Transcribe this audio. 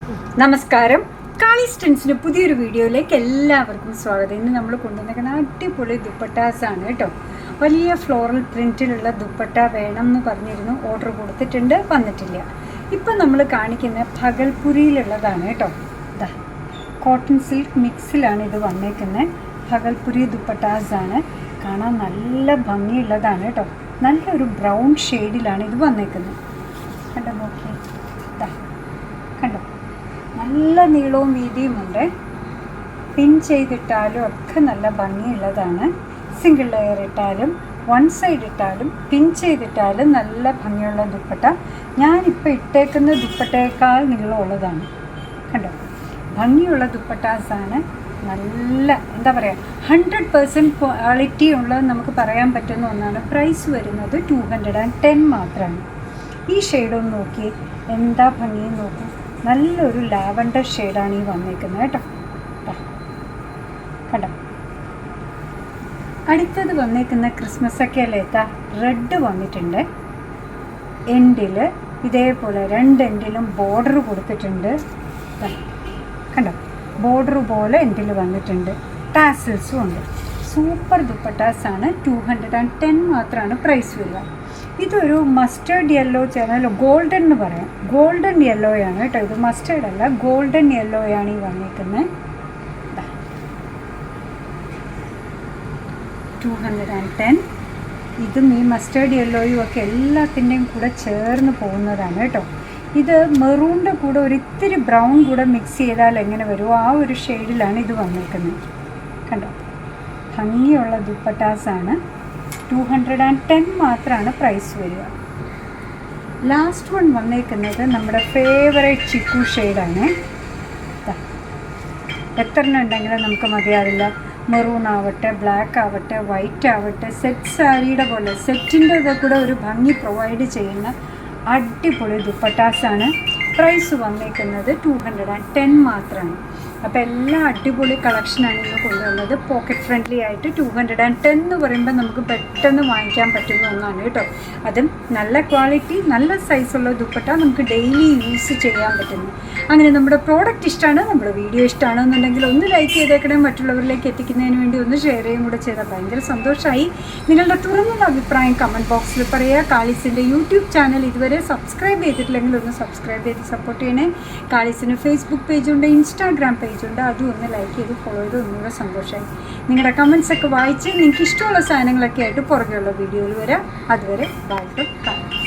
നമസ്കാരം. കാളീസ് ട്രെൻഡ്സിൻ്റെ പുതിയൊരു വീഡിയോയിലേക്ക് എല്ലാവർക്കും സ്വാഗതം. ഇന്ന് നമ്മൾ കൊണ്ടുവന്നിരിക്കുന്ന അടിപൊളി ദുപ്പട്ടാസാണ് കേട്ടോ. വലിയ ഫ്ലോറൽ പ്രിൻറ്റിലുള്ള ദുപ്പട്ട വേണം എന്ന് പറഞ്ഞിരുന്നു, ഓർഡർ കൊടുത്തിട്ടുണ്ട്, വന്നിട്ടില്ല. ഇപ്പം നമ്മൾ കാണിക്കുന്ന ഭഗൽപുരിയിലുള്ളതാണ് കേട്ടോ. ഇതാ കോട്ടൺ സിൽക്ക് മിക്സിലാണ് ഇത് വന്നേക്കുന്നത്. ഭഗൽപുരി ദുപ്പട്ടാസാണ്. കാണാൻ നല്ല ഭംഗിയുള്ളതാണ് കേട്ടോ. നല്ലൊരു ബ്രൗൺ ഷെയ്ഡിലാണ് ഇത് വന്നേക്കുന്നത്. കണ്ടോ, നോക്കിയേ, ഇതാ കണ്ടോ, നല്ല നീളവും വീതിയുമുണ്ട്. പിൻ ചെയ്തിട്ടാലും ഒക്കെ നല്ല ഭംഗിയുള്ളതാണ്. സിംഗിൾ ലെയർ ഇട്ടാലും വൺ സൈഡ് ഇട്ടാലും പിൻ ചെയ്തിട്ടാലും നല്ല ഭംഗിയുള്ള ദുപ്പട്ട. ഞാനിപ്പോൾ ഇട്ടേക്കുന്ന ദുപ്പട്ടയേക്കാൾ നീളമുള്ളതാണ്. കണ്ടോ, ഭംഗിയുള്ള ദുപ്പട്ടാസാണ്. നല്ല എന്താ പറയുക, 100% ക്വാളിറ്റി ഉള്ളത് നമുക്ക് പറയാൻ പറ്റുന്ന ഒന്നാണ്. പ്രൈസ് വരുന്നത് 210 മാത്രമാണ്. ഈ ഷെയ്ഡൊന്ന് നോക്കി, എന്താ ഭംഗിയും നോക്കൂ. നല്ലൊരു ലാവൻഡർ ഷെയ്ഡാണ് ഈ വന്നേക്കുന്നത് കേട്ടോ. കണ്ടോ, അടുത്തത് വന്നേക്കുന്ന ക്രിസ്മസ് ഒക്കെ അല്ലേ, റെഡ് വന്നിട്ടുണ്ട്. എൻഡിൽ ഇതേപോലെ രണ്ട് എൻഡിലും ബോർഡർ കൊടുത്തിട്ടുണ്ട്. കണ്ടോ, ബോർഡർ പോലെ എൻഡിൽ വന്നിട്ടുണ്ട്. ടാസിൽസും ഉണ്ട്. സൂപ്പർ ദുപ്പട്ടാസാണ്. 210 മാത്രമാണ് പ്രൈസ് വരിക. ഇതൊരു മസ്റ്റേർഡ് യെല്ലോ ചേർന്നല്ലോ, ഗോൾഡൻ എന്ന് പറയാം. ഗോൾഡൻ യെല്ലോയാണ് കേട്ടോ. ഇത് മസ്റ്റേർഡ് അല്ല, ഗോൾഡൻ യെല്ലോയാണ് ഈ വന്നിരിക്കുന്നത്. 210. ഇതും ഈ മസ്റ്റേർഡ് യെല്ലോയും ഒക്കെ എല്ലാത്തിൻ്റെയും കൂടെ ചേർന്ന് പോകുന്നതാണ് കേട്ടോ. ഇത് മെറൂണിൻ്റെ കൂടെ ഒരിത്തിരി ബ്രൗൺ കൂടെ മിക്സ് ചെയ്താൽ എങ്ങനെ വരുമോ ആ ഒരു ഷെയ്ഡിലാണ് ഇത് വന്നിരിക്കുന്നത്. കണ്ടോ, ഭംഗിയുള്ള ദുപ്പട്ടാസാണ്. 210 മാത്രമാണ് പ്രൈസ് വരിക. ലാസ്റ്റ് വൺ വന്നേക്കുന്നത് നമ്മുടെ ഫേവറേറ്റ് ചിക്കു ഷെയ്ഡാണ്. എത്ര ഉണ്ടെങ്കിലും നമുക്ക് മതിയാവില്ല. മെറൂൺ ആവട്ടെ, ബ്ലാക്ക് ആവട്ടെ, വൈറ്റ് ആവട്ടെ, സെറ്റ് സാരിയുടെ പോലെ സെറ്റിൻ്റെ കൂടെ ഒരു ഭംഗി പ്രൊവൈഡ് ചെയ്യുന്ന അടിപൊളി ദുപ്പട്ടാസാണ്. പ്രൈസ് വന്നേക്കുന്നത് 210 മാത്രമാണ്. അപ്പോൾ എല്ലാ അടിപൊളി കളക്ഷനാണ് ഇന്ന് കൊണ്ടുവന്നത്. പോക്കറ്റ് ഫ്രണ്ട്ലി ആയിട്ട് 210 എന്ന് പറയുമ്പോൾ നമുക്ക് പെട്ടെന്ന് വാങ്ങിക്കാൻ പറ്റുന്ന ഒന്നാണ് കേട്ടോ. അതും നല്ല ക്വാളിറ്റി, നല്ല സൈസുള്ള ദുപ്പട്ട നമുക്ക് ഡെയിലി യൂസ് ചെയ്യാൻ പറ്റുന്നു. അങ്ങനെ നമ്മുടെ പ്രോഡക്റ്റ് ഇഷ്ടമാണ്, നമ്മുടെ വീഡിയോ ഇഷ്ടമാണെന്നുണ്ടെങ്കിൽ ഒന്ന് ലൈക്ക് ചെയ്തേക്കണേ. മറ്റുള്ളവരിലേക്ക് എത്തിക്കുന്നതിന് വേണ്ടി ഒന്ന് ഷെയർ ചെയ്യുകയും കൂടെ ചെയ്താൽ ഭയങ്കര സന്തോഷമായി. നിങ്ങളുടെ തുറന്നുള്ള അഭിപ്രായം കമൻറ്റ് ബോക്സിൽ പറയുക. കാളീസിൻ്റെ യൂട്യൂബ് ചാനൽ ഇതുവരെ സബ്സ്ക്രൈബ് ചെയ്തിട്ടില്ലെങ്കിൽ ഒന്ന് സബ്സ്ക്രൈബ് ചെയ്ത് സപ്പോർട്ട് ചെയ്യണേ. കാളീസിന് ഫേസ്ബുക്ക് പേജുണ്ട്, ഇൻസ്റ്റാഗ്രാം പേജുണ്ട്, അതും ഒന്ന് ലൈക്ക് ചെയ്ത് ഫോളോ ചെയ്ത് ഒന്നുകൂടെ സന്തോഷമായി. നിങ്ങളുടെ കമൻസൊക്കെ വായിച്ച് നിങ്ങൾക്ക് ഇഷ്ടമുള്ള സാധനങ്ങളൊക്കെ ആയിട്ട് പുറകെയുള്ള വീഡിയോയിൽ വരാം. അതുവരെ ബൈ ഫ്രം കാളി.